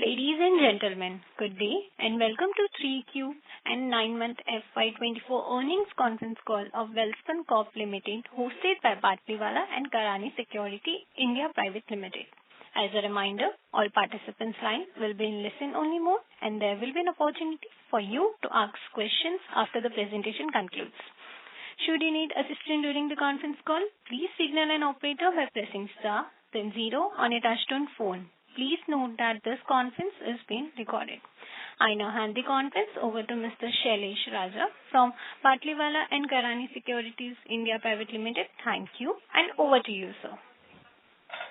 Ladies and gentlemen, good day and welcome to 3Q and 9-month FY24 earnings conference call of Welspun Corp Limited, hosted by Batlivala and Karani Security India Private Limited. As a reminder, all participants' lines will be in listen-only mode and there will be an opportunity for you to ask questions after the presentation concludes. Should you need assistance during the conference call, please signal an operator by pressing star, then 0 on your touchtone phone. Please note that this conference is being recorded. I now hand the conference over to Mr. Shailesh Raja from Batlivala and Karani Securities India Private Limited. Thank you and over to you, sir.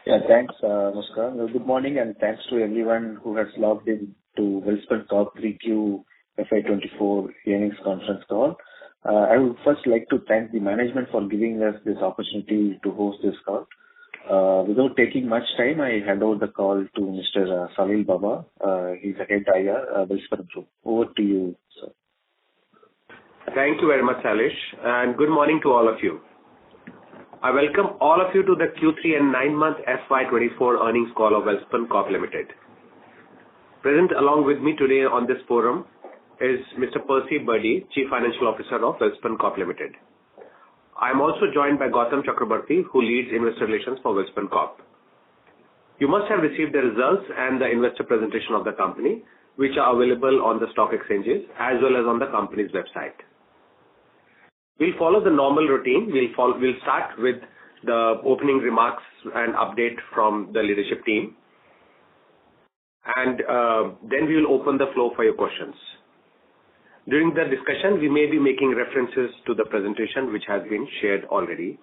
Yeah, thanks, Muska. Good morning and thanks to everyone who has logged in to Welspun Corp 3Q FY24 earnings conference call. I would first like to thank the management for giving us this opportunity to host this call. Without taking much time, I hand over the call to Mr. Salil Baba. He's the head IR, Welspun Group. Over to you, sir. Thank you very much, Shailesh, and good morning to all of you. I welcome all of you to the Q3 and 9-month FY24 earnings call of Welspun Corp Limited. Present along with me today on this forum is Mr. Percy Birdy, Chief Financial Officer of Welspun Corp Limited. I am also joined by Gautam Chakrabarty, who leads Investor Relations for Welspun Corp. You must have received the results and the investor presentation of the company, which are available on the stock exchanges as well as on the company's website. We'll follow the normal routine. We'll start with the opening remarks and update from the leadership team. And then we will open the floor for your questions. During the discussion, we may be making references to the presentation which has been shared already.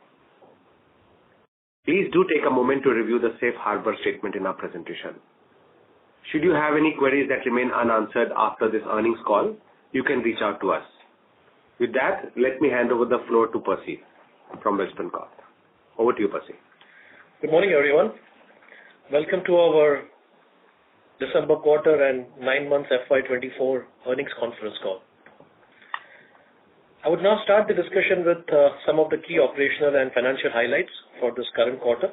Please do take a moment to review the safe harbor statement in our presentation. Should you have any queries that remain unanswered after this earnings call, you can reach out to us. With that, let me hand over the floor to Percy from Welspun Corp. Over to you, Percy. Good morning, everyone. Welcome to our December quarter and 9 months FY24 earnings conference call. I would now start the discussion with some of the key operational and financial highlights for this current quarter,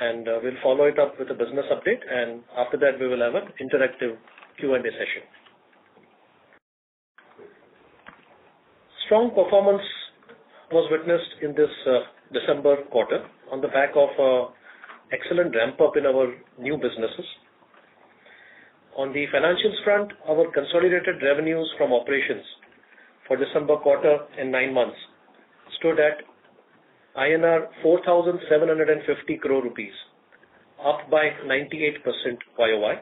and we'll follow it up with a business update, and after that we will have an interactive Q&A session. Strong performance was witnessed in this December quarter on the back of excellent ramp-up in our new businesses. On the financials front, our consolidated revenues from operations for December quarter and 9 months stood at INR 4,750 crore rupees, up by 98% YOY,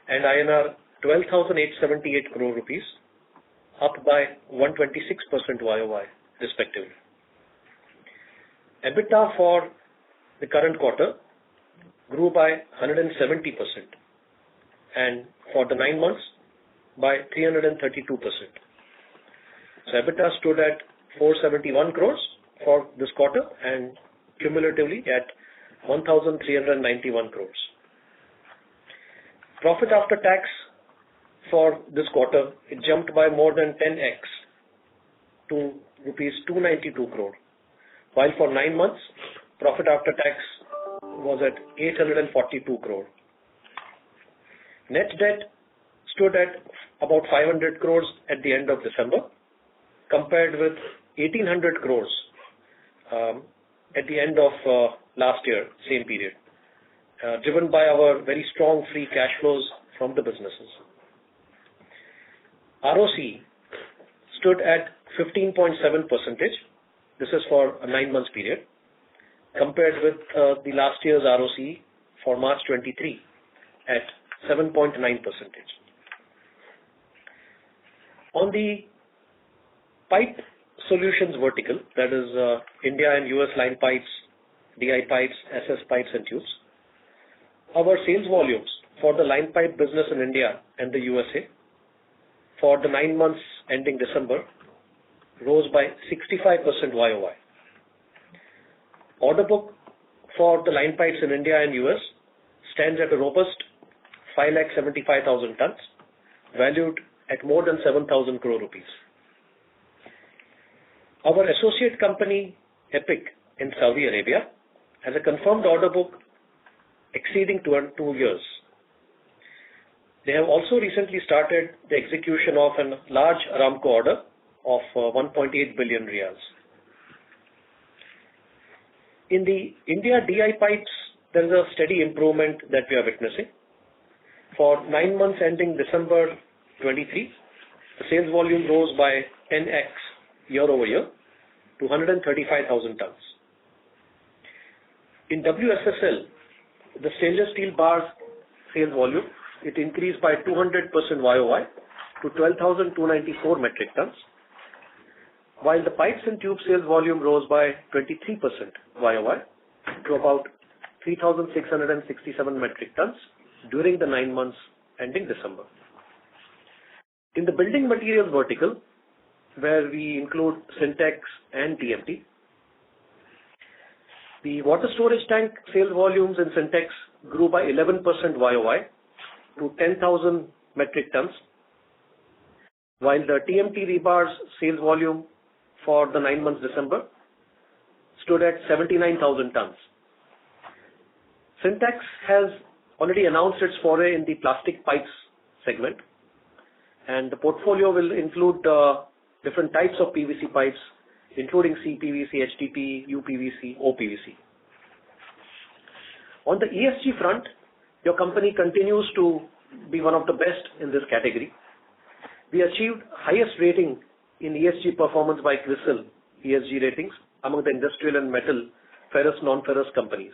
and INR 12,878 crore rupees, up by 126% YOY, respectively. EBITDA for the current quarter grew by 170%, and for the 9 months by 332%. So EBITDA stood at 471 crores for this quarter and cumulatively at 1,391 crores. Profit after tax for this quarter, it jumped by more than 10x to rupees 292 crore, while for 9 months, profit after tax was at 842 crore. Net debt stood at about 500 crores at the end of December, compared with 1,800 crores at the end of last year, same period, driven by our very strong free cash flows from the businesses. ROC stood at 15.7%. This is for a 9-month period, compared with the last year's ROC for March 23 at 7.9%. On the pipe solutions vertical, that is India and US line pipes, DI pipes, SS pipes and tubes, our sales volumes for the line pipe business in India and the USA for the 9 months ending December rose by 65% YOY. Order book for the line pipes in India and US stands at a robust 575,000 tons, valued at more than 7,000 crore rupees. Our associate company, Epic, in Saudi Arabia, has a confirmed order book exceeding 2 years. They have also recently started the execution of a large Aramco order of 1.8 billion riyals. In the India DI pipes, there is a steady improvement that we are witnessing. For 9 months ending December 23, the sales volume rose by 10x year over year to 135,000 tons. In WSSL, the stainless steel bars sales volume, it increased by 200% YOY to 12,294 metric tons, while the pipes and tube sales volume rose by 23% YOY to about 3,667 metric tons during the 9 months ending December. In the building materials vertical, where we include Syntex and TMT, the water storage tank sales volumes in Syntex grew by 11% YOY to 10,000 metric tons, while the TMT rebars sales volume for the 9 months December stood at 79,000 tons. Syntex has already announced its foray in the plastic pipes segment, and the portfolio will include different types of PVC pipes, including CPVC, HDPE, UPVC, OPVC. On the ESG front, your company continues to be one of the best in this category. We achieved highest rating in ESG performance by CRISIL ESG ratings among the industrial and metal, ferrous, non-ferrous companies.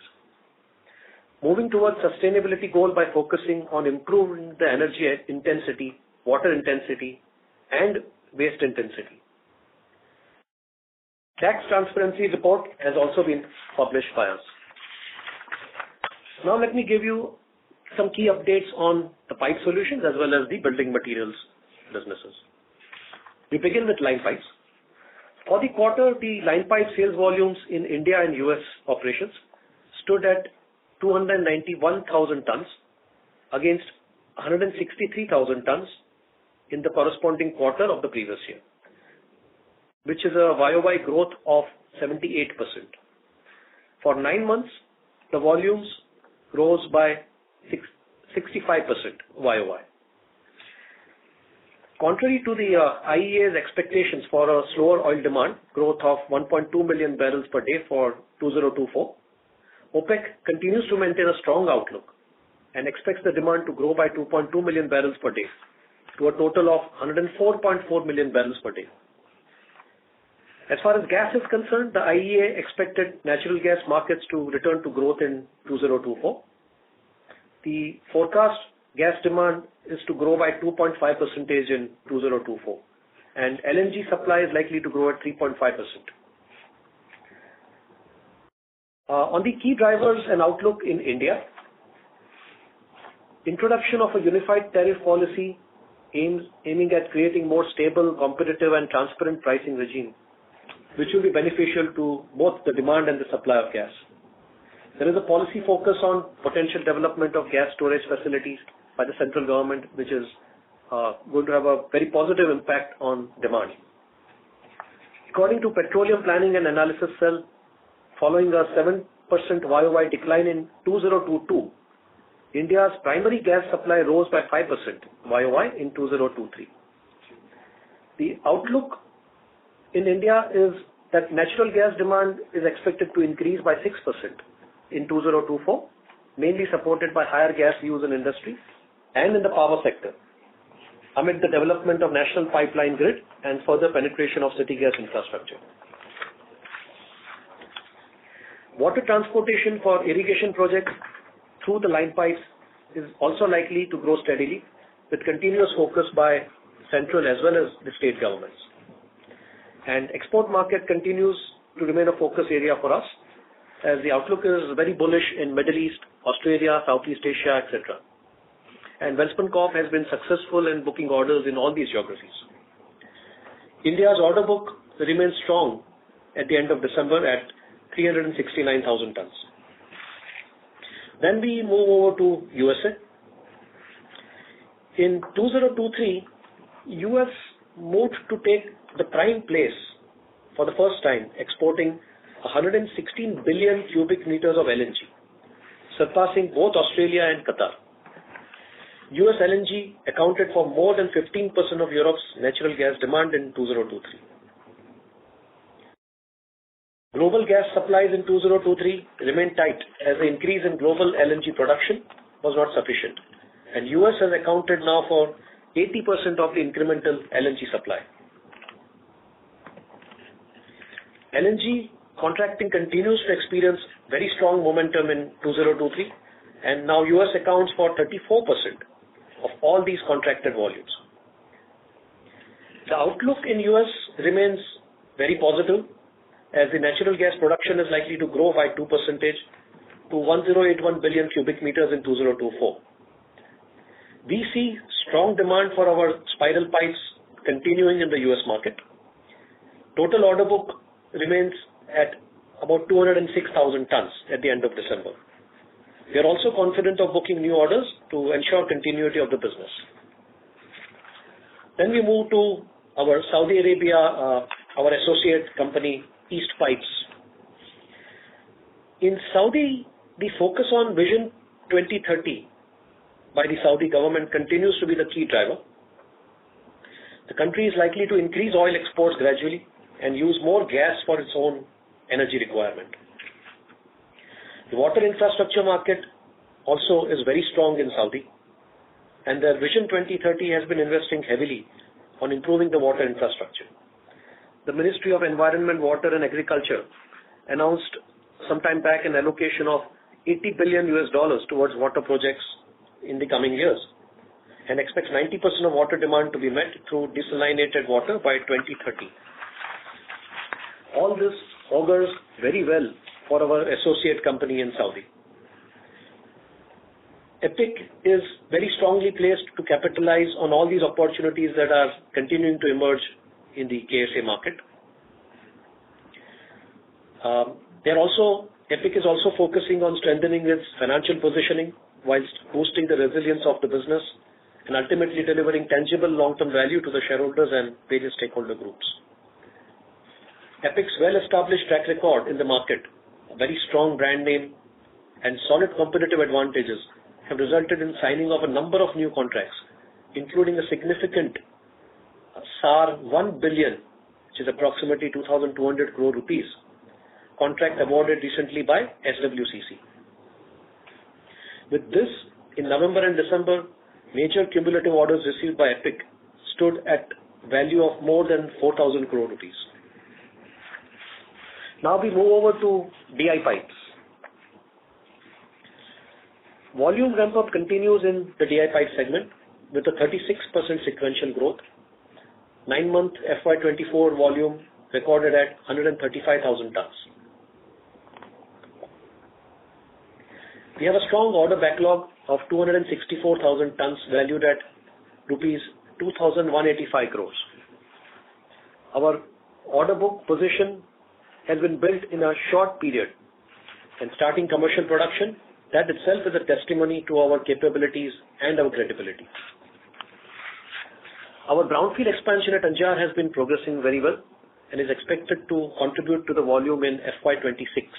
Moving towards sustainability goal by focusing on improving the energy intensity, water intensity, and waste intensity. Tax transparency report has also been published by us. Now let me give you some key updates on the pipe solutions as well as the building materials businesses. We begin with line pipes. For the quarter, the line pipe sales volumes in India and US operations stood at 291,000 tons against 163,000 tons in the corresponding quarter of the previous year, which is a YOY growth of 78%. For 9 months, the volumes rose by 65% YOY. Contrary to the IEA's expectations for a slower oil demand growth of 1.2 million barrels per day for 2024, OPEC continues to maintain a strong outlook and expects the demand to grow by 2.2 million barrels per day to a total of 104.4 million barrels per day. As far as gas is concerned, the IEA expected natural gas markets to return to growth in 2024. The forecast gas demand is to grow by 2.5% in 2024, and LNG supply is likely to grow at 3.5%. On the key drivers and outlook in India, introduction of a unified tariff policy aiming at creating more stable, competitive and transparent pricing regime, which will be beneficial to both the demand and the supply of gas. There is a policy focus on potential development of gas storage facilities by the central government, which is going to have a very positive impact on demand. According to Petroleum Planning and Analysis Cell, following a 7% YOY decline in 2022, India's primary gas supply rose by 5% YOY in 2023. The outlook in India is that natural gas demand is expected to increase by 6% in 2024, mainly supported by higher gas use in industry and in the power sector, amid the development of national pipeline grid and further penetration of city gas infrastructure. Water transportation for irrigation projects through the line pipes is also likely to grow steadily, with continuous focus by central as well as the state governments. And export market continues to remain a focus area for us, as the outlook is very bullish in Middle East, Australia, Southeast Asia, etc. And Welspun Corp has been successful in booking orders in all these geographies. India's order book remains strong at the end of December at 369,000 tons. Then we move over to USA. In 2023, US moved to take the prime place for the first time, exporting 116 billion cubic meters of LNG, surpassing both Australia and Qatar. US LNG accounted for more than 15% of Europe's natural gas demand in 2023. Global gas supplies in 2023 remained tight as the increase in global LNG production was not sufficient, and US has accounted now for 80% of the incremental LNG supply. LNG contracting continues to experience very strong momentum in 2023, and now US accounts for 34% of all these contracted volumes. The outlook in US remains very positive, as the natural gas production is likely to grow by 2% to 1081 billion cubic meters in 2024. We see strong demand for our spiral pipes continuing in the US market. Total order book remains at about 206,000 tons at the end of December. We are also confident of booking new orders to ensure continuity of the business. Then we move to our Saudi Arabia, our associate company, East Pipes. In Saudi, the focus on Vision 2030 by the Saudi government continues to be the key driver. The country is likely to increase oil exports gradually and use more gas for its own energy requirement. The water infrastructure market also is very strong in Saudi, and their Vision 2030 has been investing heavily on improving the water infrastructure. The Ministry of Environment, Water and Agriculture announced some time back an allocation of $80 billion towards water projects in the coming years, and expects 90% of water demand to be met through desalinated water by 2030. All this augurs very well for our associate company in Saudi. EPIC is very strongly placed to capitalize on all these opportunities that are continuing to emerge in the KSA market. EPIC is also focusing on strengthening its financial positioning whilst boosting the resilience of the business and ultimately delivering tangible long-term value to the shareholders and various stakeholder groups. EPIC's well-established track record in the market, a very strong brand name, and solid competitive advantages have resulted in signing of a number of new contracts, including a significant SAR 1 billion, which is approximately 2,200 crore rupees, contract awarded recently by SWCC. With this, in November and December, major cumulative orders received by EPIC stood at value of more than 4,000 crore rupees. Now we move over to DI pipes. Volume ramp-up continues in the DI pipe segment with a 36% sequential growth. 9-month FY24 volume recorded at 135,000 tons. We have a strong order backlog of 264,000 tons valued at rupees 2,185 crores. Our order book position has been built in a short period, and starting commercial production, that itself is a testimony to our capabilities and our credibility. Our brownfield expansion at Anjar has been progressing very well and is expected to contribute to the volume in FY26.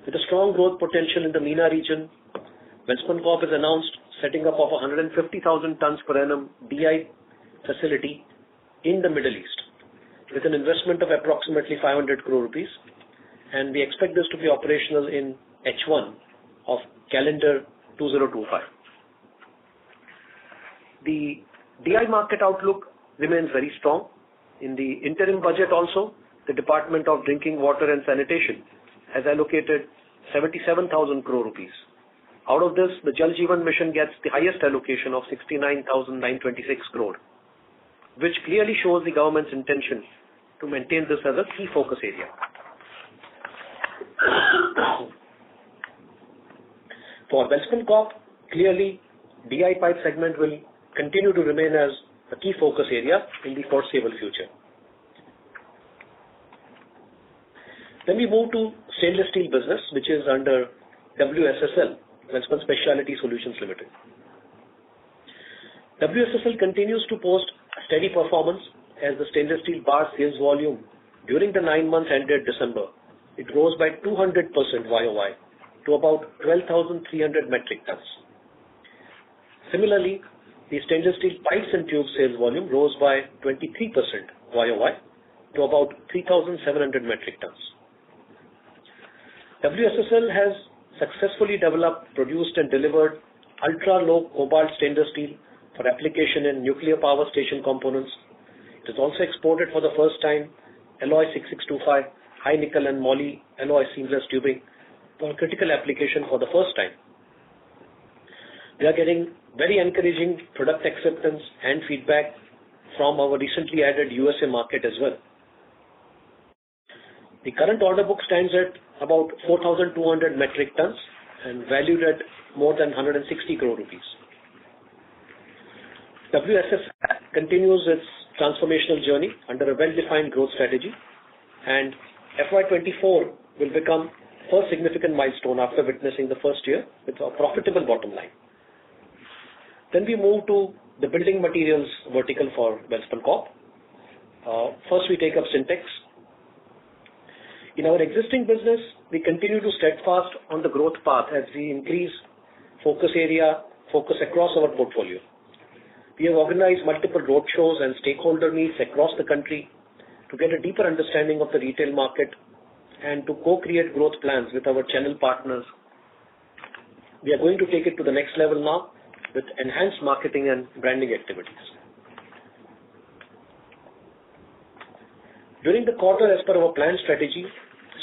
With a strong growth potential in the MENA region, Welspun Corp has announced setting up of a 150,000 tons per annum DI facility in the Middle East with an investment of approximately 500 crore rupees, and we expect this to be operational in H1 of calendar 2025. The DI market outlook remains very strong. In the interim budget also, the Department of Drinking Water and Sanitation has allocated 77,000 crore rupees. Out of this, the Jal Jeevan Mission gets the highest allocation of 69,926 crore, which clearly shows the government's intention to maintain this as a key focus area. For Welspun Corp, clearly DI pipe segment will continue to remain as a key focus area in the foreseeable future. Then we move to stainless steel business, which is under WSSL, Welspun Specialty Solutions Limited. WSSL continues to post steady performance as the stainless steel bar sales volume during the 9 months ended December, it rose by 200% YOY to about 12,300 metric tons. Similarly, the stainless steel pipes and tubes sales volume rose by 23% YOY to about 3,700 metric tons. WSSL has successfully developed, produced and delivered ultra-low cobalt stainless steel for application in nuclear power station components. It is also exported for the first time alloy 6625, high nickel and moly alloy seamless tubing for critical application for the first time. We are getting very encouraging product acceptance and feedback from our recently added USA market as well. The current order book stands at about 4,200 metric tons and valued at more than 160 crore rupees. WSS continues its transformational journey under a well-defined growth strategy, and FY24 will become first significant milestone after witnessing the first year with a profitable bottom line. Then we move to the building materials vertical for Welspun Corp. First we take up Syntex. In our existing business, we continue to steadfast on the growth path as we increase focus across our portfolio. We have organized multiple roadshows and stakeholder meets across the country to get a deeper understanding of the retail market and to co-create growth plans with our channel partners. We are going to take it to the next level now with enhanced marketing and branding activities. During the quarter, as per our planned strategy,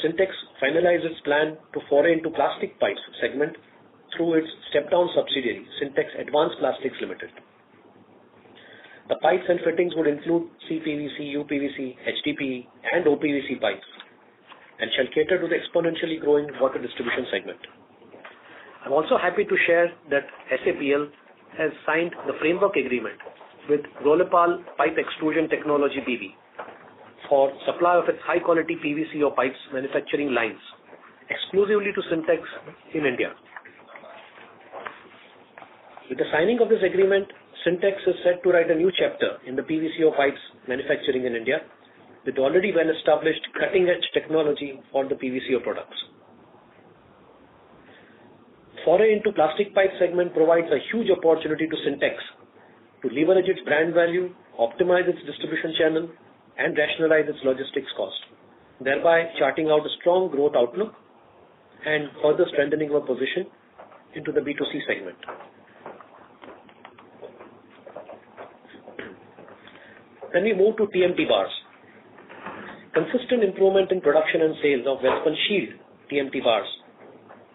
Syntex finalized its plan to foray into plastic pipes segment through its step-down subsidiary, Syntex Advanced Plastics Limited. The pipes and fittings would include CPVC, UPVC, HDPE, and OPVC pipes, and shall cater to the exponentially growing water distribution segment. I'm also happy to share that SAPL has signed the framework agreement with Rollepal Pipe Extrusion Technology BV for supply of its high-quality PVC or pipes manufacturing lines exclusively to Syntex in India. With the signing of this agreement, Syntex is set to write a new chapter in the PVC or pipes manufacturing in India with already well-established cutting-edge technology for the PVC products. Foray into plastic pipe segment provides a huge opportunity to Syntex to leverage its brand value, optimize its distribution channel, and rationalize its logistics cost, thereby charting out a strong growth outlook and further strengthening our position into the B2C segment. Then we move to TMT bars. Consistent improvement in production and sales of Welspun Shield TMT bars,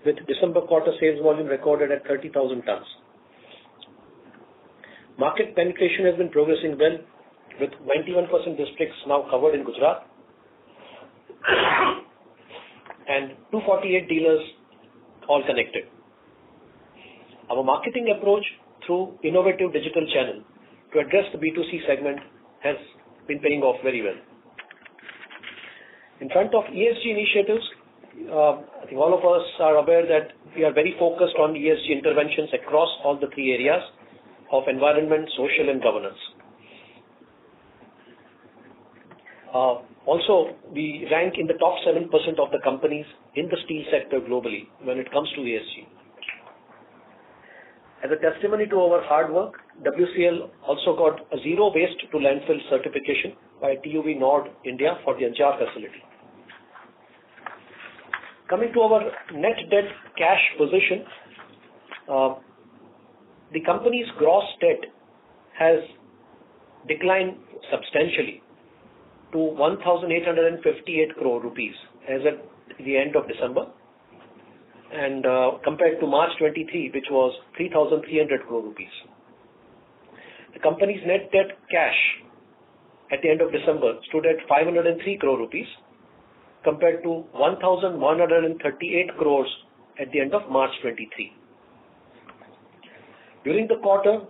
with December quarter sales volume recorded at 30,000 tons. Market penetration has been progressing well, with 91% districts now covered in Gujarat and 248 dealers all connected. Our marketing approach through innovative digital channel to address the B2C segment has been paying off very well. In front of ESG initiatives, I think all of us are aware that we are very focused on ESG interventions across all the three areas of environment, social and governance. Also, we rank in the top 7% of the companies in the steel sector globally when it comes to ESG. As a testimony to our hard work, WCL also got a zero waste to landfill certification by TUV Nord India for the Anjar facility. Coming to our net debt cash position, the company's gross debt has declined substantially to 1,858 crore rupees as at the end of December, and compared to March 23, which was 3,300 crore rupees. The company's net debt cash at the end of December stood at 503 crore rupees compared to 1,138 crores at the end of March 23. During the quarter,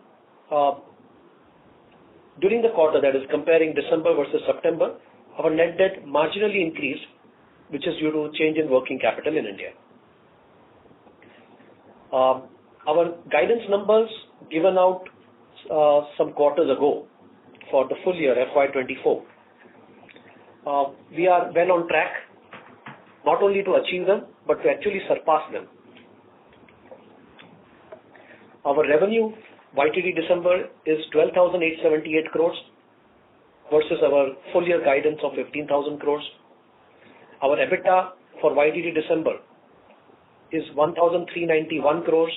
that is comparing December versus September, our net debt marginally increased, which is due to change in working capital in India. Our guidance numbers given out some quarters ago for the full year FY24, we are well on track not only to achieve them but to actually surpass them. Our revenue YTD December is 12,878 crores versus our full year guidance of 15,000 crores. Our EBITDA for YTD December is 1,391 crores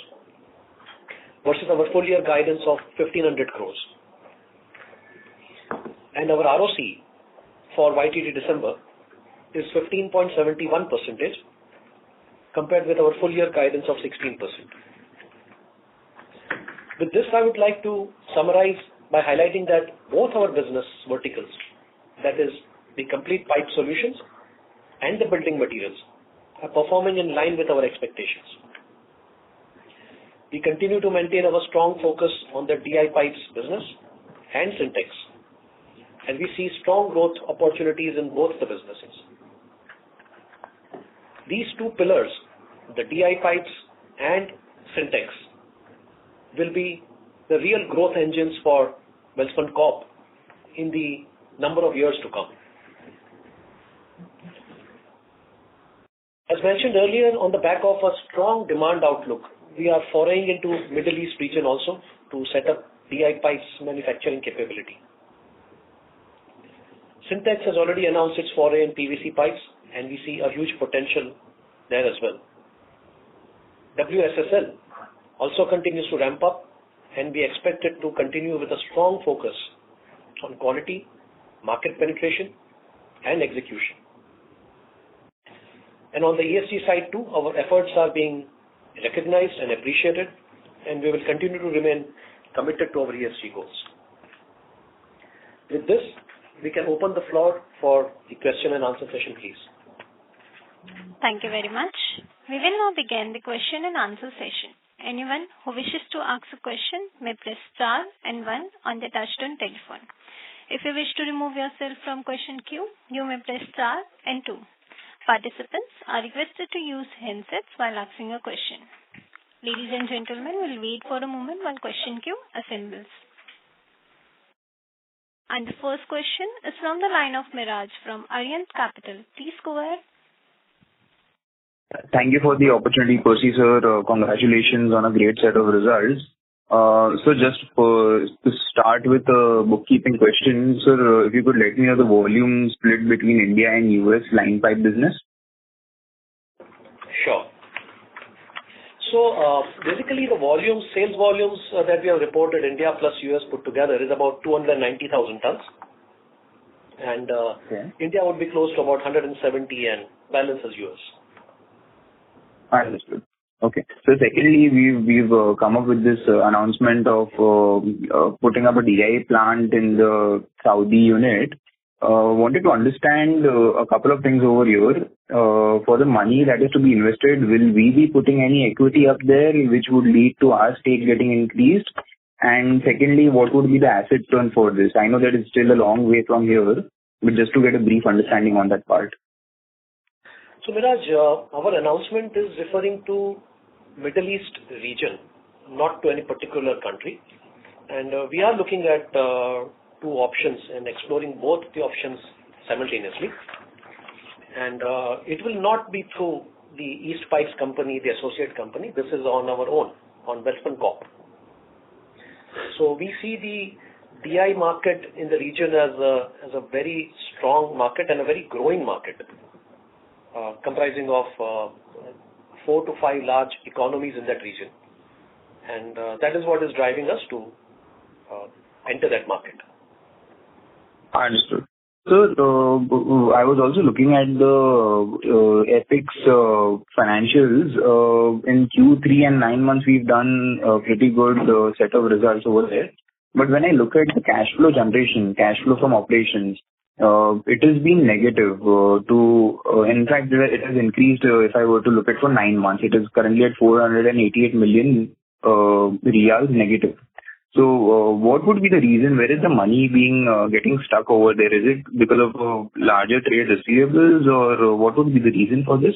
versus our full year guidance of 1,500 crores. And our ROC for YTD December is 15.71% compared with our full year guidance of 16%. With this, I would like to summarize by highlighting that both our business verticals, that is the complete pipe solutions and the building materials, are performing in line with our expectations. We continue to maintain our strong focus on the DI pipes business and Syntex, and we see strong growth opportunities in both the businesses. These two pillars, the DI pipes and Syntex, will be the real growth engines for Welspun Corp in the number of years to come. As mentioned earlier, on the back of a strong demand outlook, we are foraying into Middle East region also to set up DI pipes manufacturing capability. Syntex has already announced its foray in PVC pipes, and we see a huge potential there as well. WSSL also continues to ramp up, and we expect it to continue with a strong focus on quality, market penetration, and execution. And on the ESG side too, our efforts are being recognized and appreciated, and we will continue to remain committed to our ESG goals. With this, we can open the floor for the question and answer session, please. Thank you very much. We will now begin the question and answer session. Anyone who wishes to ask a question may press star and 1 on the touchtone telephone. If you wish to remove yourself from question queue, you may press star and 2. Participants are requested to use handsets while asking a question. Ladies and gentlemen, we'll wait for a moment while question queue assembles. And the first question is from the line of Miraj from Arihant Capital. Please go ahead. Thank you for the opportunity, Percy sir. Congratulations on a great set of results. So just to start with a bookkeeping question, sir, if you could let me know the volume split between India and US line pipe business. Sure. So basically the sales volumes that we have reported, India plus US put together, is about 290,000 tons. And India would be close to about 170 and balance is US. Understood. Okay. So secondly, we've come up with this announcement of putting up a DI plant in the Saudi unit. Wanted to understand a couple of things over here. For the money that is to be invested, will we be putting any equity up there which would lead to our stake getting increased? And secondly, what would be the asset turn for this? I know that it's still a long way from here, but just to get a brief understanding on that part. So Miraj, our announcement is referring to Middle East region, not to any particular country. And we are looking at two options and exploring both the options simultaneously. And it will not be through the East Pipes company, the associate company. This is on our own, on Welspun Corp. So we see the DI market in the region as a very strong market and a very growing market. Comprising of 4 to 5 large economies in that region. And that is what is driving us to enter that market. Understood. So I was also looking at the Epic's financials. In Q3 and 9 months, we've done a pretty good set of results over there. But when I look at the cash flow generation, cash flow from operations, it has been negative in fact, it has increased if I were to look at for 9 months. It is currently at 488 million riyals negative. So what would be the reason? Where is the money getting stuck over there? Is it because of larger trade receivables or what would be the reason for this?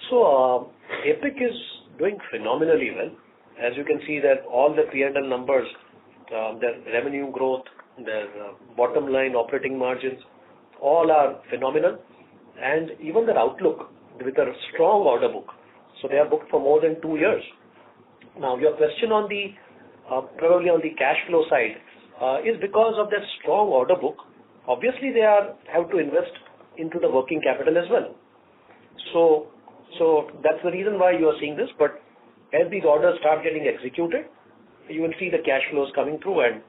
So Epic is doing phenomenally well. As you can see that all the P&L numbers, their revenue growth, their bottom line operating margins, all are phenomenal. And even their outlook with a strong order book. So they are booked for more than 2 years. Now, your question on the probably on the cash flow side is because of that strong order book. Obviously, they have to invest into the working capital as well. So that's the reason why you are seeing this. But as these orders start getting executed, you will see the cash flows coming through, and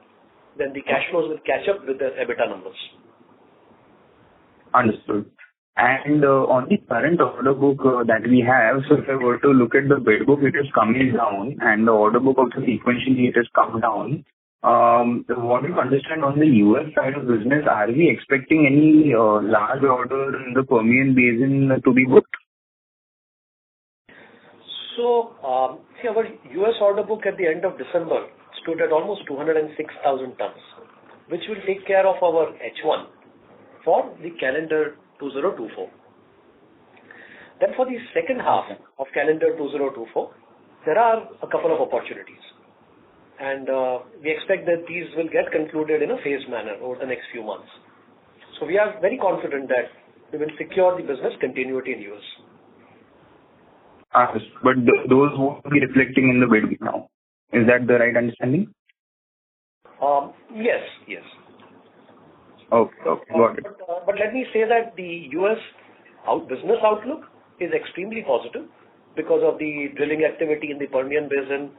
then the cash flows will catch up with the EBITDA numbers. Understood. And on the current order book that we have, so if I were to look at the bid book, it is coming down, and the order book also sequentially it has come down. What you understand on the US side of business, are we expecting any large order in the Permian Basin to be booked? So, see, our US order book at the end of December stood at almost 206,000 tons, which will take care of our H1 for the calendar 2024. Then for the second half of calendar 2024, there are a couple of opportunities. And we expect that these will get concluded in a phased manner over the next few months. So we are very confident that we will secure the business continuity in US. But those won't be reflecting in the bid now. Is that the right understanding? Yes. Okay, got it. But let me say that the US business outlook is extremely positive because of the drilling activity in the Permian Basin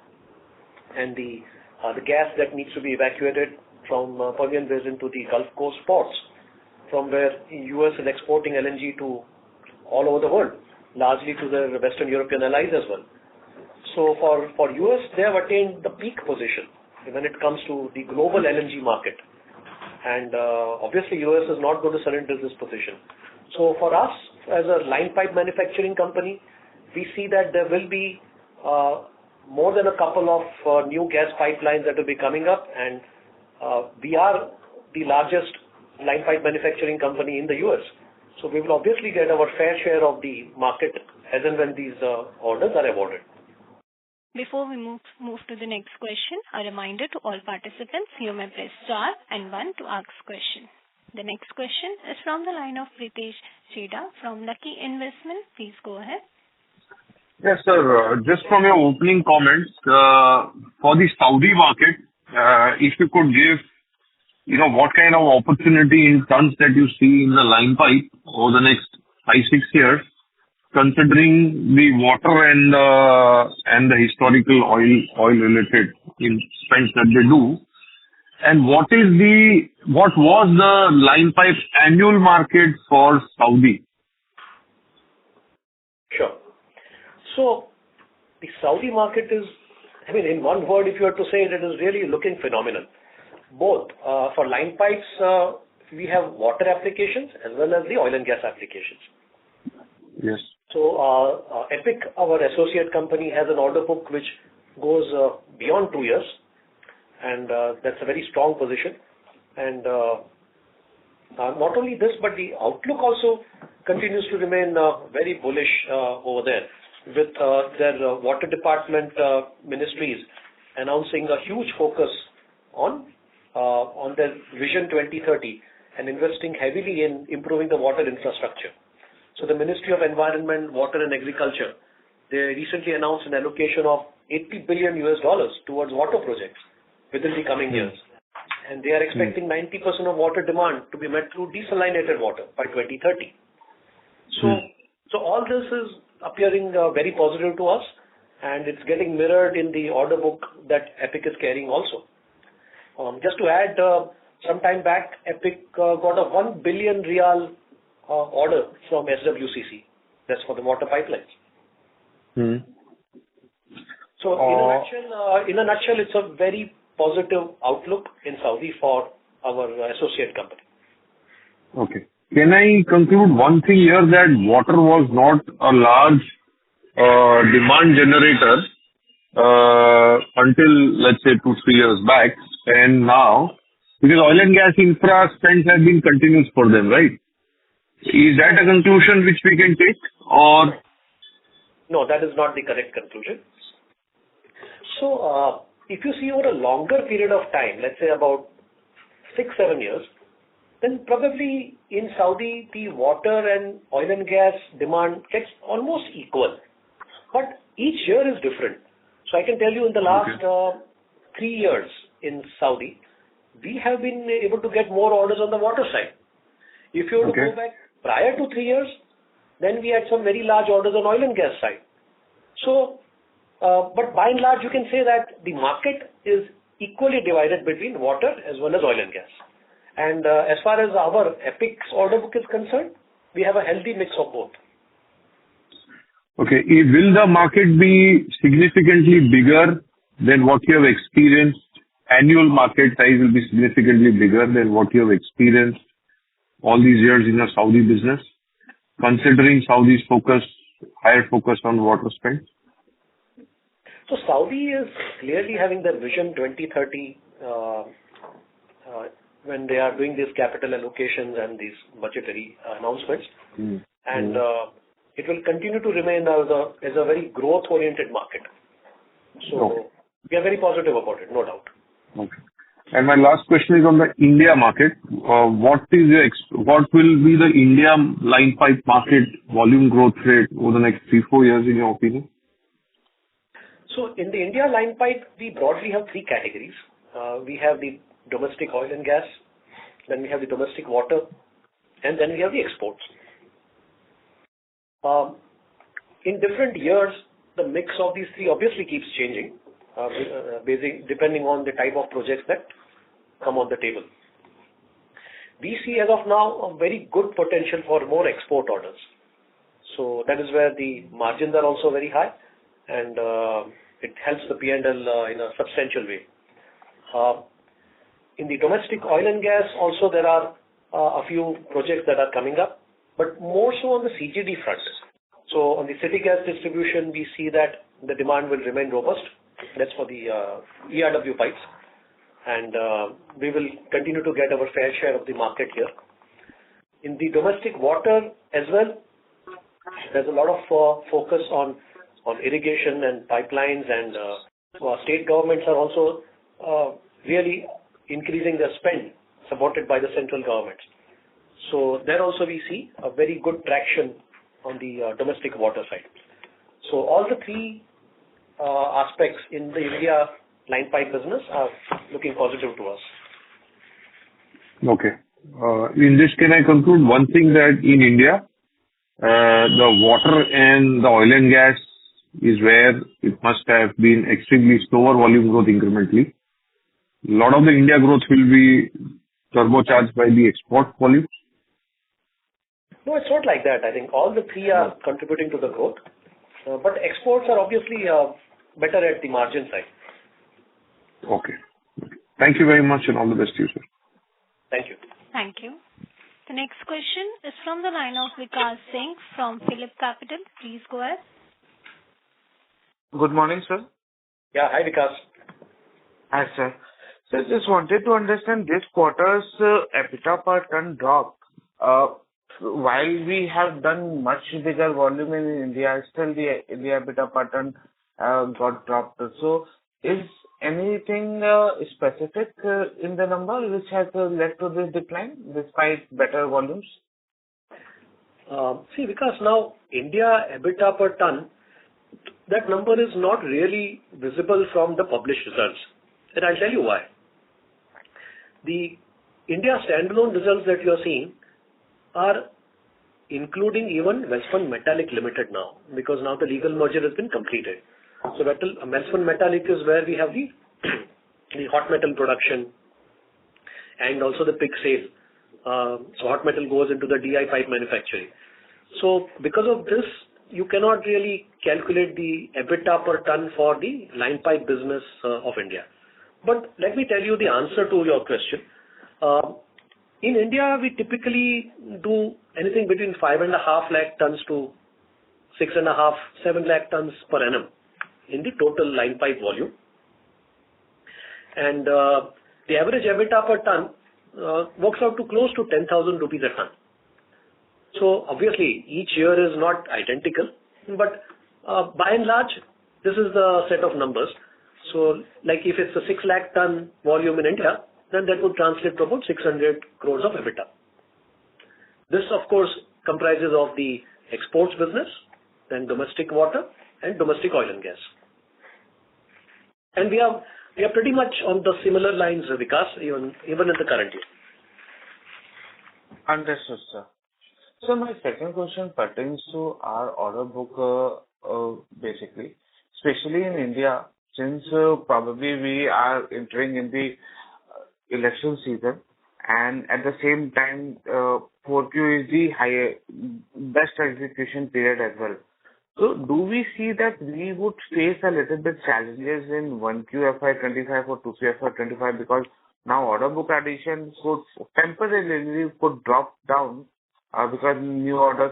and the gas that needs to be evacuated from Permian Basin to the Gulf Coast ports, from where US is exporting LNG to all over the world, largely to their Western European allies as well. So for US, they have attained the peak position when it comes to the global LNG market. And obviously, US is not going to surrender this position. So for us, as a line pipe manufacturing company, we see that there will be more than a couple of new gas pipelines that will be coming up, and we are the largest line pipe manufacturing company in the US. So we will obviously get our fair share of the market as and when these orders are awarded. Before we move to the next question, a reminder to all participants, you may press star and 1 to ask question. The next question is from the line of Pritesh Chheda from Lucky Investment. Please go ahead. Yes, sir. Just from your opening comments, for the Saudi market, if you could give, what kind of opportunity in tons that you see in the line pipe over the next 5-6 years, considering the water and the historical oil related spends that they do, and what was the line pipe annual market for Saudi? Sure. So the Saudi market is, in one word, if you were to say it, it is really looking phenomenal. Both for line pipes, we have water applications as well as the oil and gas applications. Yes. So Epic, our associate company, has an order book which goes beyond 2 years, and that's a very strong position. And not only this, but the outlook also continues to remain very bullish over there, with their water department ministries announcing a huge focus on their Vision 2030 and investing heavily in improving the water infrastructure. So the Ministry of Environment, Water and Agriculture, they recently announced an allocation of $80 billion towards water projects within the coming years. And they are expecting 90% of water demand to be met through desalinated water by 2030. So all this is appearing very positive to us, and it's getting mirrored in the order book that Epic is carrying also. Just to add, some time back, Epic got a 1 billion Riyal order from SWCC. That's for the water pipelines. So in a nutshell, it's a very positive outlook in Saudi for our associate company. Okay. Can I conclude one thing here, that water was not a large demand generator until, let's say, 2-3 years back, and now, because oil and gas infra spends have been continuous for them, right? Is that a conclusion which we can take, or? No, that is not the correct conclusion. So, if you see over a longer period of time, let's say about 6-7 years, then probably in Saudi, the water and oil and gas demand gets almost equal. But each year is different. So I can tell you in the last 3 years in Saudi, we have been able to get more orders on the water side. If you were to go back prior to 3 years, then we had some very large orders on oil and gas side. So, but by and large, you can say that the market is equally divided between water as well as oil and gas. And as far as our EPIC's order book is concerned, we have a healthy mix of both. Okay. Will the market be significantly bigger than what you have experienced? Annual market size will be significantly bigger than what you have experienced all these years in your Saudi business, considering Saudi's higher focus on water spend? So Saudi is clearly having their Vision 2030 when they are doing these capital allocations and these budgetary announcements. And it will continue to remain as a very growth-oriented market. So we are very positive about it, no doubt. Okay. And my last question is on the India market. What will be the India line pipe market volume growth rate over the next 3-4 years, in your opinion? So in the India line pipe, we broadly have 3 categories. We have the domestic oil and gas, then we have the domestic water, and then we have the exports. In different years, the mix of these 3 obviously keeps changing, depending on the type of projects that come on the table. We see as of now a very good potential for more export orders. So that is where the margins are also very high, and it helps the P&L in a substantial way. In the domestic oil and gas also there are a few projects that are coming up, but more so on the CGD front. So on the city gas distribution, we see that the demand will remain robust. That's for the ERW pipes. And we will continue to get our fair share of the market here. In the domestic water as well, there's a lot of focus on irrigation and pipelines, and state governments are also really increasing their spend, supported by the central government. So there also we see a very good traction on the domestic water side. So all the 3 aspects in the India line pipe business are looking positive to us. Okay. In this, can I conclude one thing, that in India, the water and the oil and gas is where it must have been extremely slower volume growth incrementally. A lot of the India growth will be turbocharged by the export volumes? No, it's not like that. I think all the 3 are contributing to the growth. But exports are obviously better at the margin side. Okay. Thank you very much, and all the best to you, sir. Thank you. Thank you. The next question is from the line of Vikas Singh from Phillip Capital. Please go ahead. Good morning, sir. Yeah, hi Vikas. Hi, sir. So just wanted to understand this quarter's EBITDA per ton drop. While we have done much bigger volume in India, still the EBITDA per ton got dropped. So is anything specific in the number which has led to this decline despite better volumes? See, because now India EBITDA per ton, that number is not really visible from the published results. And I'll tell you why. The India standalone results that you are seeing are including even Welspun Metallic Limited now, because now the legal merger has been completed. So Welspun Metallic is where we have the hot metal production and also the pig sale. So hot metal goes into the DI pipe manufacturing. So because of this, you cannot really calculate the EBITDA per ton for the line pipe business of India. But let me tell you the answer to your question. In India, we typically do anything between 5.5 lakh tons to 6.5, 7 lakh tons per annum in the total line pipe volume. And the average EBITDA per ton works out to close to 10,000 rupees a ton. So obviously, each year is not identical, but by and large, this is the set of numbers. So like if it's a 6 lakh ton volume in India, then that would translate to about 600 crores of EBITDA. This, of course, comprises of the exports business, then domestic water and domestic oil and gas. And we are pretty much on the similar lines, Vikas, even in the current year. Understood, sir. So my second question pertains to our order book, basically, especially in India, since probably we are entering in the election season, and at the same time, 4Q is the best execution period as well. So do we see that we would face a little bit challenges in 1Q FY25 or 2Q FY25, because now order book addition could temporarily drop down because new order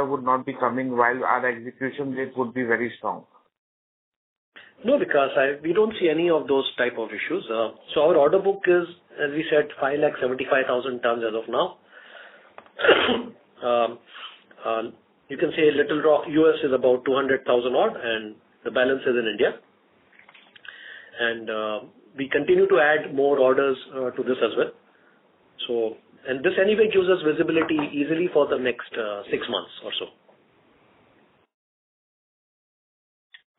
would not be coming while our execution rate would be very strong? No, because we don't see any of those type of issues. So our order book is, as we said, 575,000 tons as of now. You can say Little Rock, US is about 200,000 odd, and the balance is in India. And we continue to add more orders to this as well. So, and this anyway gives us visibility easily for the next 6 months or so.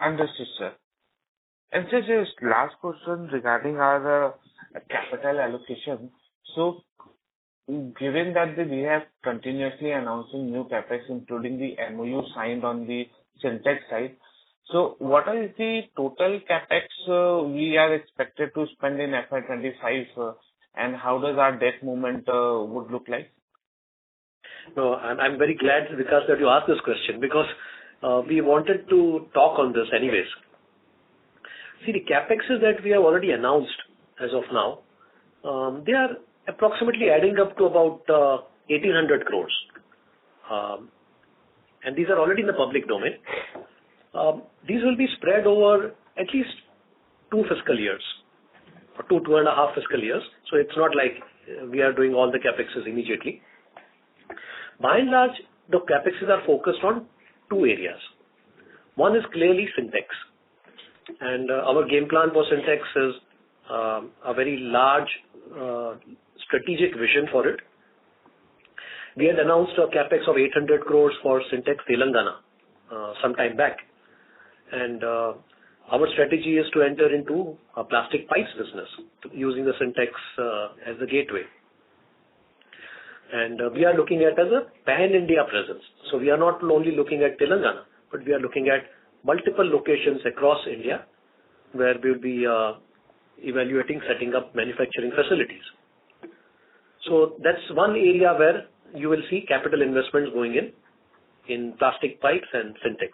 Understood, sir. And so just last question regarding our capital allocation. So, given that we have continuously announcing new capex, including the MOU signed on the Syntex side, so what is the total capex we are expected to spend in FY25, and how does our debt movement would look like? No, I'm very glad, Vikas, that you asked this question, because we wanted to talk on this anyways. See, the capexes that we have already announced as of now, they are approximately adding up to about 1,800 crores. And these are already in the public domain. These will be spread over at least 2 fiscal years, or 2.5 fiscal years. So it's not like we are doing all the capexes immediately. By and large, the capexes are focused on 2 areas. One is clearly Syntex. And our game plan for Syntex is a very large strategic vision for it. We had announced a capex of 800 crores for Syntex Telangana some time back. And our strategy is to enter into a plastic pipes business using the Syntex as the gateway. And we are looking at as a pan-India presence. So we are not only looking at Telangana, but we are looking at multiple locations across India where we will be evaluating setting up manufacturing facilities. So that's one area where you will see capital investments going in plastic pipes and Syntex.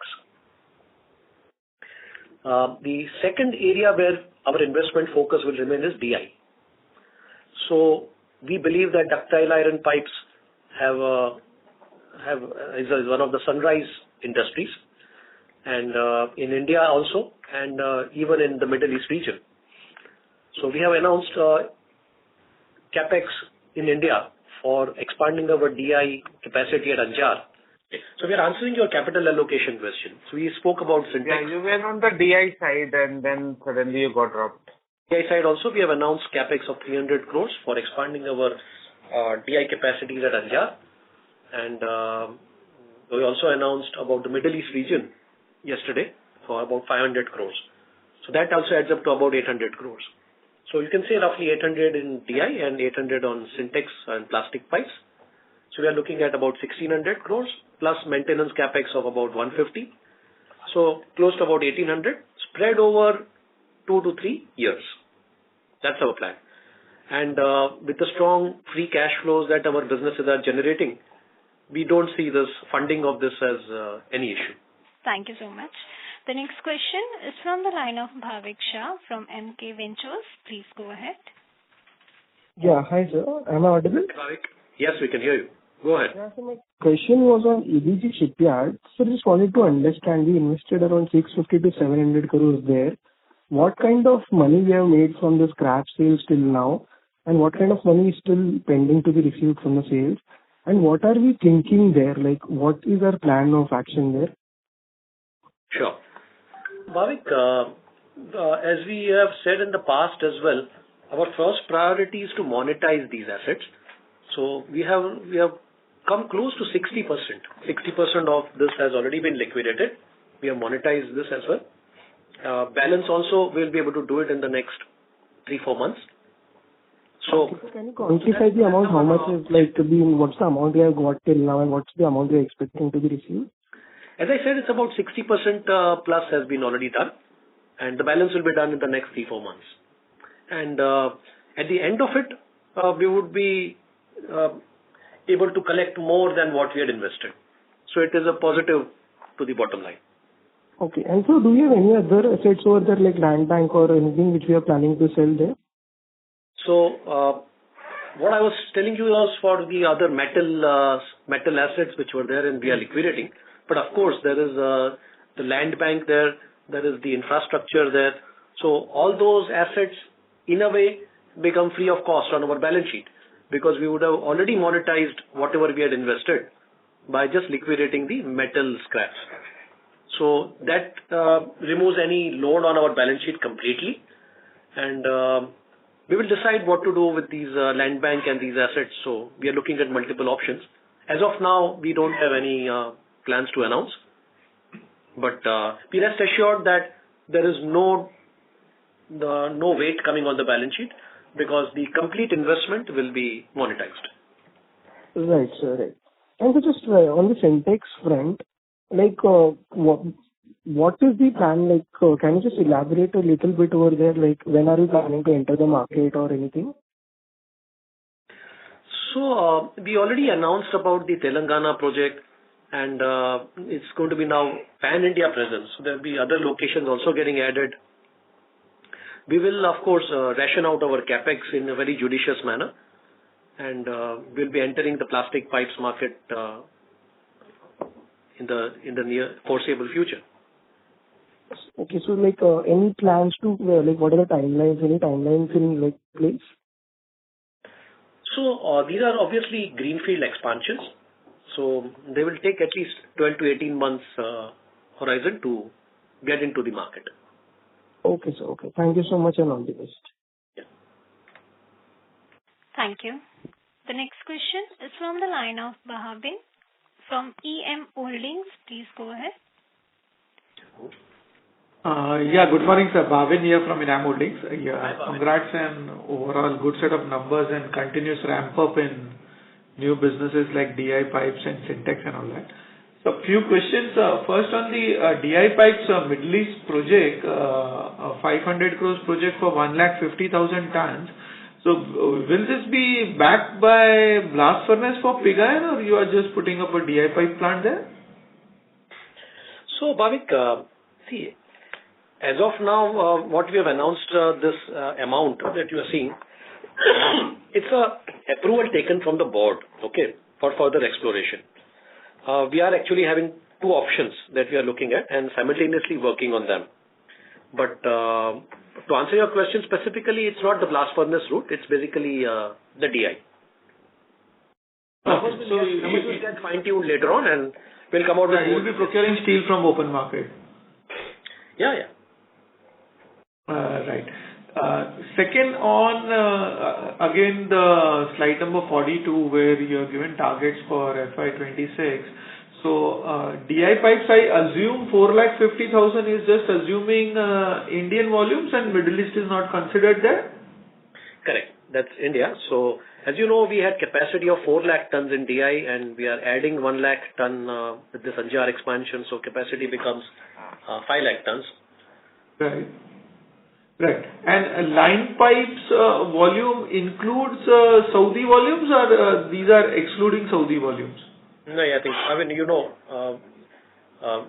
The second area where our investment focus will remain is DI. So we believe that ductile iron pipes is one of the sunrise industries, and in India also, and even in the Middle East region. So we have announced capex in India for expanding our DI capacity at Anjar. So we are answering your capital allocation question. So we spoke about Syntex. Yeah, you were on the DI side and then suddenly you got dropped. DI side also, we have announced capex of 300 crores for expanding our DI capacities at Anjar. And we also announced about the Middle East region yesterday for about 500 crores. So that also adds up to about 800 crores. So you can say roughly 800 in DI and 800 on Syntex and plastic pipes. So we are looking at about 1,600 crores plus maintenance capex of about 150. So close to about 1,800 spread over 2 to 3 years. That's our plan. And with the strong free cash flows that our businesses are generating, we don't see this funding of this as any issue. Thank you so much. The next question is from the line of Bhavik Shah from MK Ventures. Please go ahead. Yeah, hi sir. Am I audible? Bhavik? Yes, we can hear you. Go ahead. Yeah, so my question was on EBG shipyard. So just wanted to understand, we invested around 650 to 700 crores there. What kind of money we have made from the scrap sales till now, and what kind of money is still pending to be received from the sales, and what are we thinking there? Like, what is our plan of action there? Sure. Bhavik, as we have said in the past as well, our first priority is to monetize these assets. So we have come close to 60%. 60% of this has already been liquidated. We have monetized this as well. balance also we'll be able to do it in the next 3-4 months. So, okay, so can you quantify the amount? How much is what's the amount we have got till now, and what's the amount we are expecting to be received? As I said, it's about 60% plus has been already done, and the balance will be done in the next 3-4 months. And at the end of it, we would be able to collect more than what we had invested. So it is a positive to the bottom line. Okay. And so do you have any other assets over there, like land bank or anything which we are planning to sell there? So what I was telling you was for the other metal assets which were there and we are liquidating. But of course, there is the land bank there is the infrastructure there. So all those assets, in a way, become free of cost on our balance sheet because we would have already monetized whatever we had invested by just liquidating the metal scraps. So that removes any load on our balance sheet completely. And we will decide what to do with these land bank and these assets. So we are looking at multiple options. As of now, we don't have any plans to announce. But be rest assured that there is no weight coming on the balance sheet because the complete investment will be monetized. Right, sir. Right. And so just on the Syntex front, like what is the plan? Like, can you just elaborate a little bit over there? Like, when are you planning to enter the market or anything? So we already announced about the Telangana project, and it's going to be now pan-India presence. So there will be other locations also getting added. We will, of course, ration out our capex in a very judicious manner, and we'll be entering the plastic pipes market in the near foreseeable future. Okay, so like any plans to what are the timelines? Any timelines in place? So these are obviously greenfield expansions. So they will take at least 12 to 18 months horizon to get into the market. Okay, sir. Okay. Thank you so much and all the best. Yeah. Thank you. The next question is from the line of Bhavin from EM Holdings. Please go ahead. Good morning, sir. Bhavin here from EM Holdings. Congrats on overall good set of numbers and continuous ramp up in new businesses like DI pipes and Syntex and all that. So a few questions. First on the DI pipes Middle East project, 500 crores project for 150,000 tons. So will this be backed by blast furnace for pig iron, or you are just putting up a DI pipe plant there? So Bhavik, see, as of now, what we have announced, this amount that you are seeing, it's a approval taken from the board, okay, for further exploration. We are actually having two options that we are looking at and simultaneously working on them. But to answer your question specifically, it's not the blast furnace route, it's basically the DI. Okay. So we will get fine-tuned later on and we'll come out with... You will be procuring steel from open market. Yeah. Right. Second on, again, the slide number 42 where you have given targets for FY26. So, DI pipes, I assume 450,000 is just assuming Indian volumes and Middle East is not considered there? Correct. That's India. So, as you know, we had capacity of 4 lakh tons in DI and we are adding 1 lakh ton with this Anjar expansion. So, capacity becomes 5 lakh tons. Right. And line pipes volume includes Saudi volumes or these are excluding Saudi volumes? No, I mean,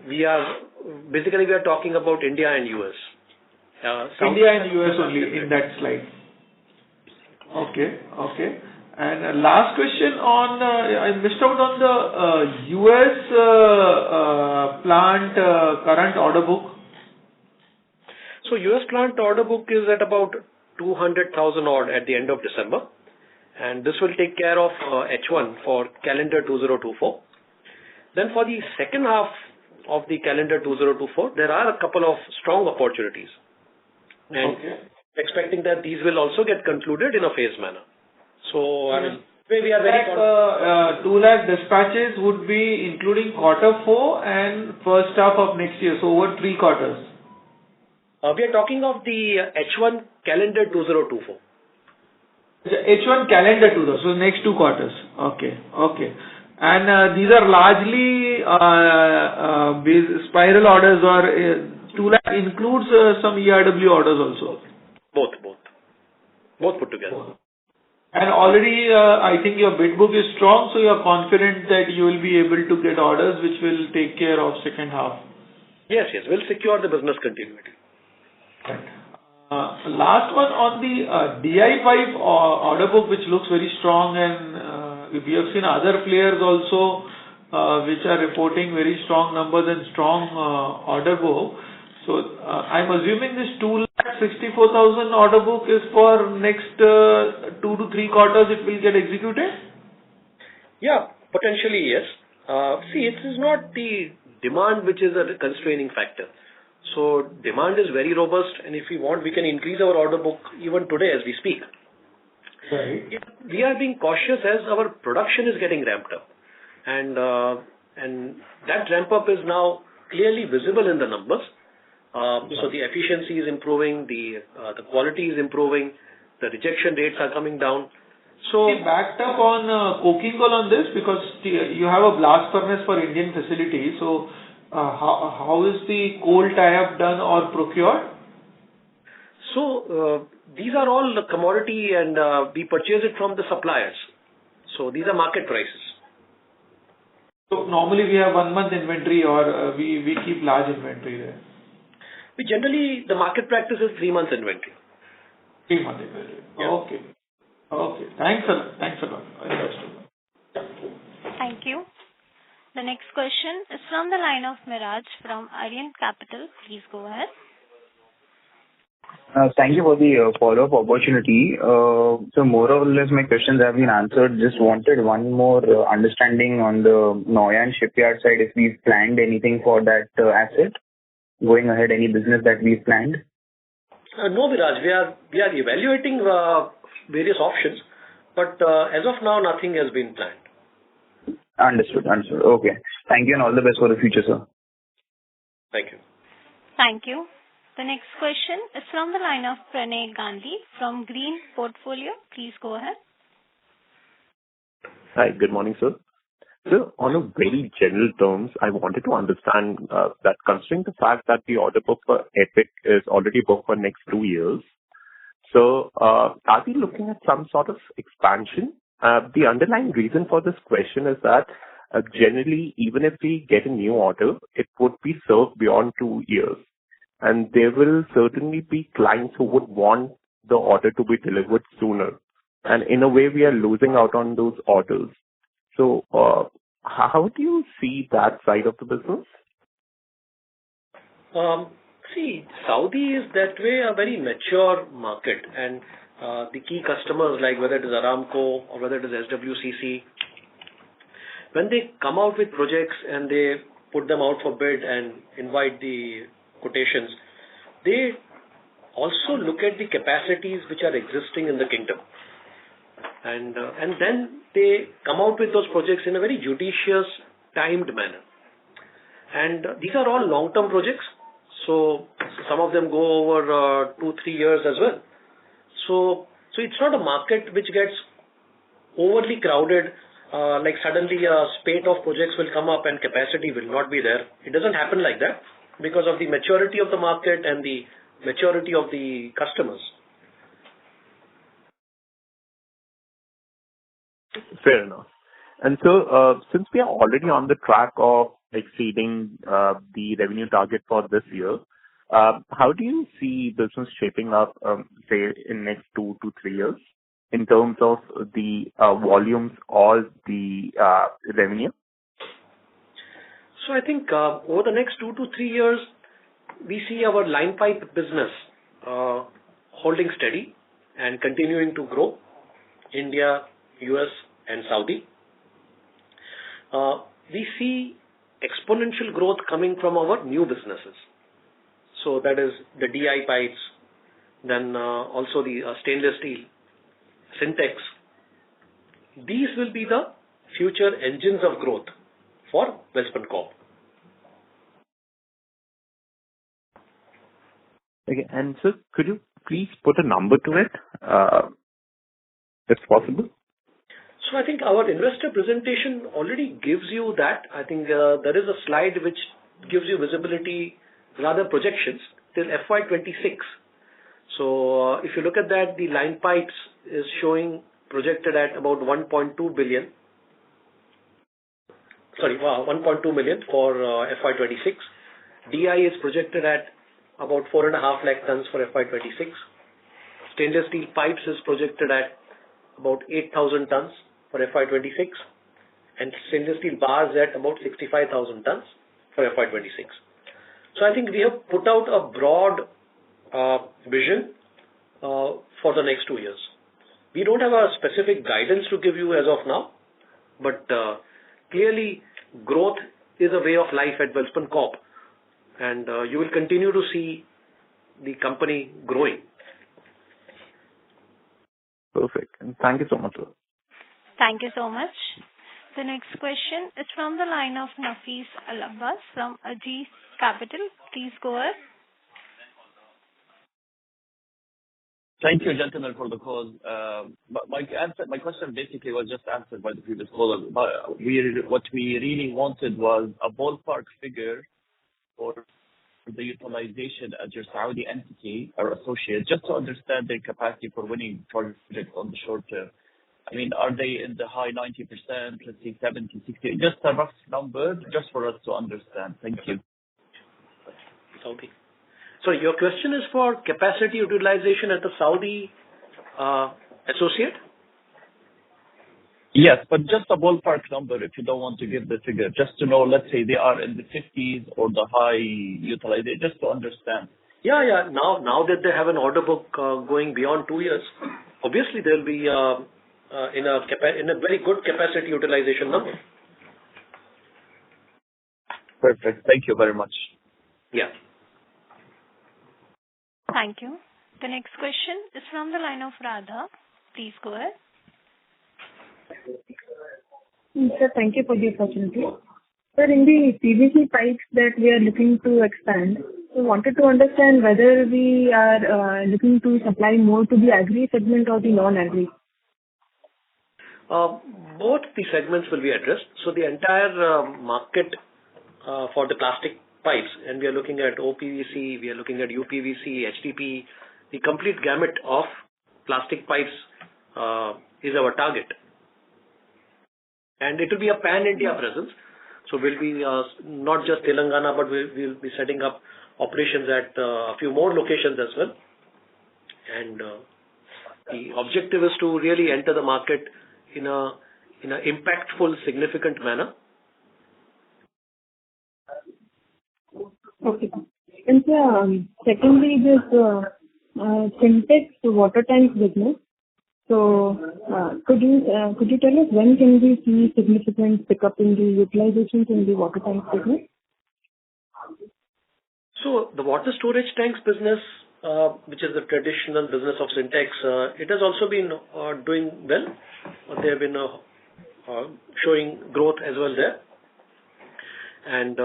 we are talking about India and US. India and US only in that slide. Okay. And last question on, I missed out on the US plant current order book. So US plant order book is at about 200,000 odd at the end of December. And this will take care of H1 for calendar 2024. Then for the second half of the calendar 2024, there are a couple of strong opportunities. And expecting that these will also get concluded in a phased manner. So, I mean, we are very... 2 lakh dispatches would be including quarter 4 and first half of next year, so over 3 quarters. We are talking of the H1 calendar 2024. H1 calendar 2024, so next 2 quarters. Okay. And these are largely spiral orders, or 2 lakh includes some ERW orders also? Both put together. And already, I think your bid book is strong, so you are confident that you will be able to get orders which will take care of second half. Yes. We'll secure the business continuity. Last one on the DI pipe order book, which looks very strong, and we have seen other players also which are reporting very strong numbers and strong order book. So I'm assuming this 2,64,000 order book is for next 2 to 3 quarters it will get executed? Yeah, potentially yes. See, it is not the demand which is a constraining factor. So demand is very robust, and if we want, we can increase our order book even today as we speak. Right. We are being cautious as our production is getting ramped up, and that ramp up is now clearly visible in the numbers. So the efficiency is improving, the quality is improving, the rejection rates are coming down. So backed up on Concall on this, because you have a blast furnace for Indian facility. So how is the coal tie-up done or procured? So these are all the commodity, and we purchase it from the suppliers. So these are market prices. So normally we have 1 month inventory, or we keep large inventory there. We generally, the market practice is 3 months inventory. 3 months inventory. Yeah. Okay. Thanks a lot. I understood. Thank you. The next question is from the line of Miraj from Aryan Capital. Please go ahead. Thank you for the follow-up opportunity. So more or less my questions have been answered. Just wanted one more understanding on the Noyan shipyard side, if we've planned anything for that asset. Going ahead, any business that we've planned? No, Viraj. We are evaluating various options, but as of now, nothing has been planned. Understood. Okay. Thank you, and all the best for the future, sir. Thank you. Thank you. The next question is from the line of Pranay Gandhi from Green Portfolio. Please go ahead. Hi, good morning, sir. So, on a very general terms, I wanted to understand that considering the fact that the order book for EPIC is already booked for next 2 years, so are we looking at some sort of expansion? The underlying reason for this question is that generally, even if we get a new order, it would be served beyond 2 years. And there will certainly be clients who would want the order to be delivered sooner. And in a way, we are losing out on those orders. So, how do you see that side of the business? See, Saudi is that way a very mature market, and the key customers, like whether it is Aramco or whether it is SWCC, when they come out with projects and they put them out for bid and invite the quotations, they also look at the capacities which are existing in the kingdom. And then they come out with those projects in a very judicious, timed manner. And these are all long-term projects. So some of them go over 2-3 years as well. So it's not a market which gets overly crowded, like suddenly a spate of projects will come up and capacity will not be there. It doesn't happen like that because of the maturity of the market and the maturity of the customers. Fair enough. And so, since we are already on the track of exceeding the revenue target for this year, how do you see business shaping up, say, in next 2 to 3 years in terms of the volumes or the revenue? So I think over the next 2 to 3 years, we see our line pipe business holding steady and continuing to grow. India, US and Saudi. We see exponential growth coming from our new businesses. So that is the DI pipes, then also the stainless steel, Syntex. These will be the future engines of growth for Welspun Corp. Okay. And sir, could you please put a number to it, if possible? So I think our investor presentation already gives you that. I think there is a slide which gives you visibility, rather projections, till FY26. So if you look at that, the line pipes is showing projected at about 1.2 billion. Sorry, 1.2 million for FY26. DI is projected at about 4.5 lakh tons for FY26. Stainless steel pipes is projected at about 8,000 tons for FY26, and stainless steel bars at about 65,000 tons for FY26. So I think we have put out a broad vision for the next 2 years. We don't have a specific guidance to give you as of now, but clearly growth is a way of life at Welspun Corp, and you will continue to see the company growing. Perfect. And thank you so much, sir. Thank you so much. The next question is from the line of Nafis Al-Abbas from Ajeez Capital. Please go ahead. Thank you, gentlemen, for the call. My question basically was just answered by the previous caller. But what we really wanted was a ballpark figure for the utilization at your Saudi entity or associate, just to understand their capacity for winning projects on the short term. I mean, are they in the high 90%, let's say 70, 60? Just a rough number, just for us to understand. Thank you. Saudi. So your question is for capacity utilization at the Saudi associate? Yes, but just a ballpark number if you don't want to give the figure, just to know, let's say they are in the 50s or the high utilization, just to understand. Yeah. Now that they have an order book going beyond 2 years, obviously they'll be in a very good capacity utilization number. Perfect. Thank you very much. Yeah. Thank you. The next question is from the line of Radha. Please go ahead. Sir, thank you for the opportunity. Sir, in the PVC pipes that we are looking to expand, we wanted to understand whether we are looking to supply more to the agri segment or the non-agri. Both the segments will be addressed. So the entire market for the plastic pipes, and we are looking at OPVC, we are looking at UPVC, HDP, the complete gamut of plastic pipes is our target. And it will be a pan-India presence. So we'll be not just Telangana, but we'll be setting up operations at a few more locations as well. And the objective is to really enter the market in a impactful, significant manner. Okay. And secondly, this Syntex water tank business. So could you tell us when can we see significant pickup in the utilizations in the water tank business? So the water storage tanks business, which is the traditional business of Syntex, it has also been doing well. They have been showing growth as well there. And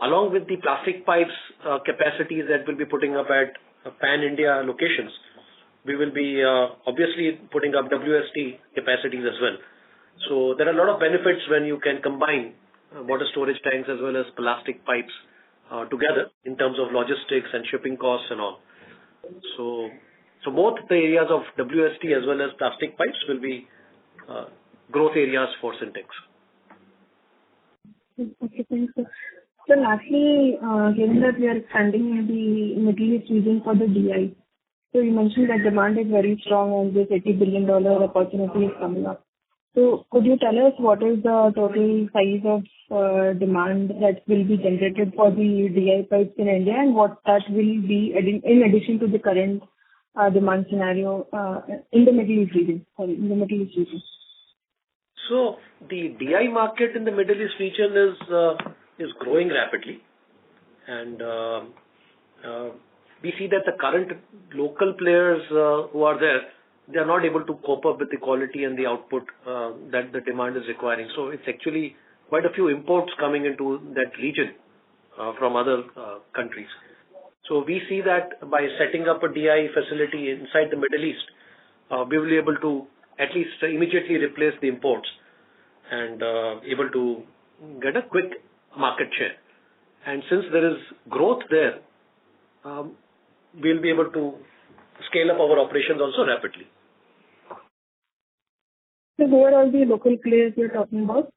along with the plastic pipes capacities that we'll be putting up at pan-India locations, we will be obviously putting up WST capacities as well. So there are a lot of benefits when you can combine water storage tanks as well as plastic pipes together in terms of logistics and shipping costs and all. So both the areas of WST as well as plastic pipes will be growth areas for Syntex. Okay, thanks, sir. So lastly, given that we are expanding in the Middle East region for the DI, so you mentioned that demand is very strong and this $80 billion opportunity is coming up. So could you tell us what is the total size of demand that will be generated for the DI pipes in India, and what that will be in addition to the current demand scenario in the Middle East region? So the DI market in the Middle East region is growing rapidly, and we see that the current local players who are there, they are not able to cope up with the quality and the output that the demand is requiring. So it's actually quite a few imports coming into that region from other countries. So we see that by setting up a DI facility inside the Middle East, we will be able to at least immediately replace the imports and able to get a quick market share. And since there is growth there, we'll be able to scale up our operations also rapidly. So who are all the local players you're talking about?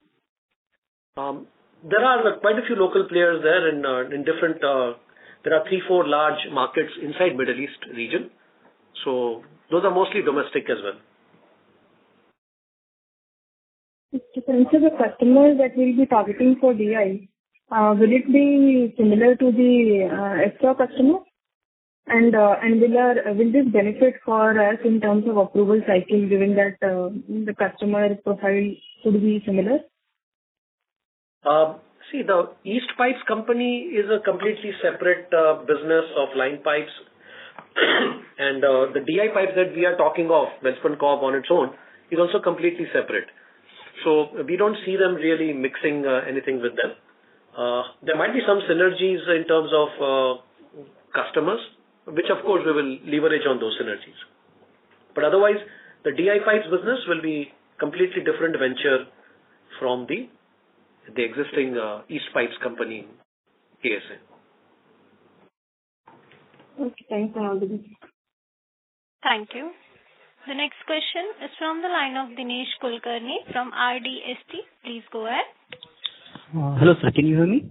There are quite a few local players there in different, there are 3-4 large markets inside Middle East region. So those are mostly domestic as well. So the customers that we'll be targeting for DI, will it be similar to the extra customer? And will this benefit for us in terms of approval cycle, given that the customer profile should be similar? See, the East Pipes company is a completely separate business of line pipes, and the DI pipes that we are talking of, Welspun Corp on its own, is also completely separate. So we don't see them really mixing anything with them. There might be some synergies in terms of customers, which of course we will leverage on those synergies. But otherwise, the DI pipes business will be completely different venture from the existing East Pipes company, KSA. Okay, thanks for all the best. Thank you. The next question is from the line of Dinesh Kulkarni from RDST. Please go ahead. Hello, sir. Can you hear me?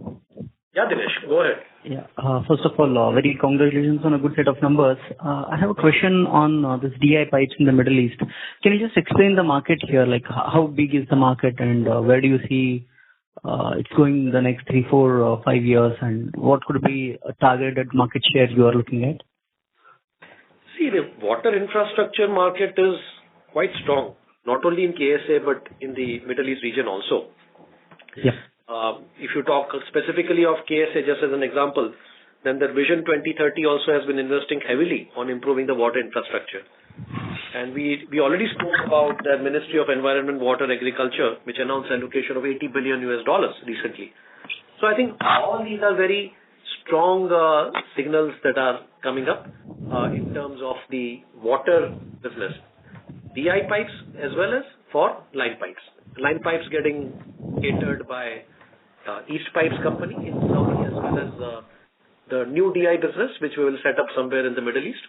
Yeah, Dinesh, go ahead. Yeah. First of all, very congratulations on a good set of numbers. I have a question on this DI pipes in the Middle East. Can you just explain the market here? Like, how big is the market, and where do you see it's going in the next 3, 4, or 5 years, and what could be a targeted market share you are looking at? See, the water infrastructure market is quite strong, not only in KSA but in the Middle East region also. Yeah. If you talk specifically of KSA, just as an example, then the Vision 2030 also has been investing heavily on improving the water infrastructure. And we already spoke about the Ministry of Environment, Water, Agriculture, which announced allocation of $80 billion recently. So I think all these are very strong signals that are coming up in terms of the water business. DI pipes as well as for line pipes. Line pipes getting catered by East Pipes company in Saudi, as well as the new DI business, which we will set up somewhere in the Middle East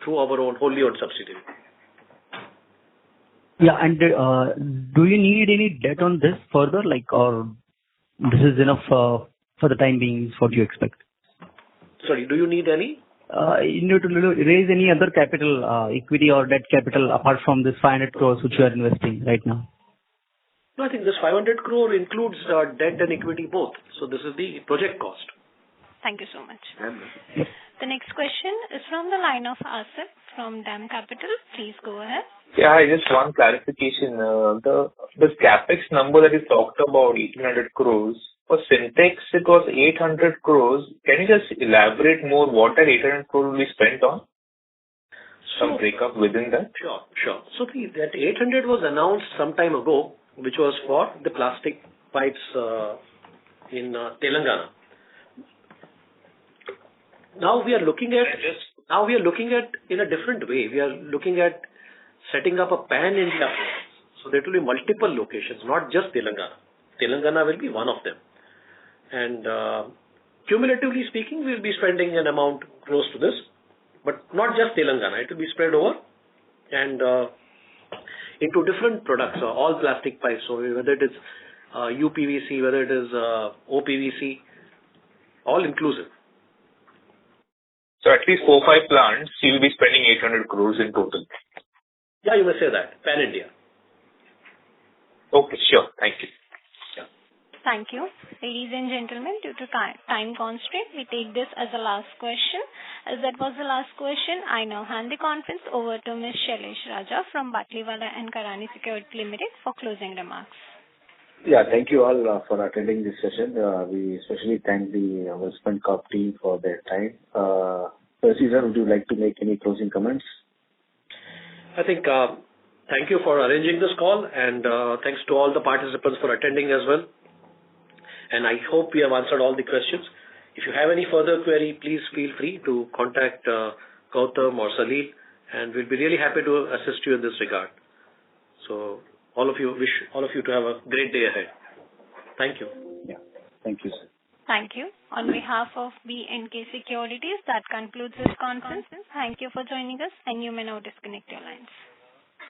through our own wholly owned subsidiary. Yeah, and do you need any debt on this further, like, or this is enough for the time being, is what you expect? Sorry, do you need any? You need to raise any other capital, equity or debt capital apart from this 500 crores which you are investing right now? No, I think this 500 crore includes debt and equity both. So this is the project cost. Thank you so much. The next question is from the line of Asif from DAM Capital. Please go ahead. Yeah, just one clarification. This capex number that you talked about, 1,800 crores, for Syntex it was 800 crores. Can you just elaborate more what that 800 crores will be spent on? Some breakup within that? Sure. So that 800 was announced some time ago, which was for the plastic pipes in Telangana. Now we are looking at in a different way. We are looking at setting up a pan-India. So there will be multiple locations, not just Telangana. Telangana will be one of them. And cumulatively speaking, we will be spending an amount close to this, but not just Telangana. It will be spread over and into different products, all plastic pipes. So whether it is UPVC, whether it is OPVC, all inclusive. So at least 4-5 plants, you will be spending 800 crores in total. Yeah, you may say that. Pan-India. Okay, sure. Thank you. Yeah. Thank you. Ladies and gentlemen, due to time constraint, we take this as the last question. As that was the last question, I now hand the conference over to Ms. Shailesh Raja from Batlivala and Karani Securities Limited for closing remarks. Yeah, thank you all for attending this session. We especially thank the Welspun Corp team for their time. Caesar, would you like to make any closing comments? I think thank you for arranging this call, and thanks to all the participants for attending as well. And I hope we have answered all the questions. If you have any further query, please feel free to contact Gautam or Salil, and we'll be really happy to assist you in this regard. So wish all of you to have a great day ahead. Thank you. Yeah. Thank you, sir. Thank you. On behalf of B&K Securities, that concludes this conference. Thank you for joining us, and you may now disconnect your lines.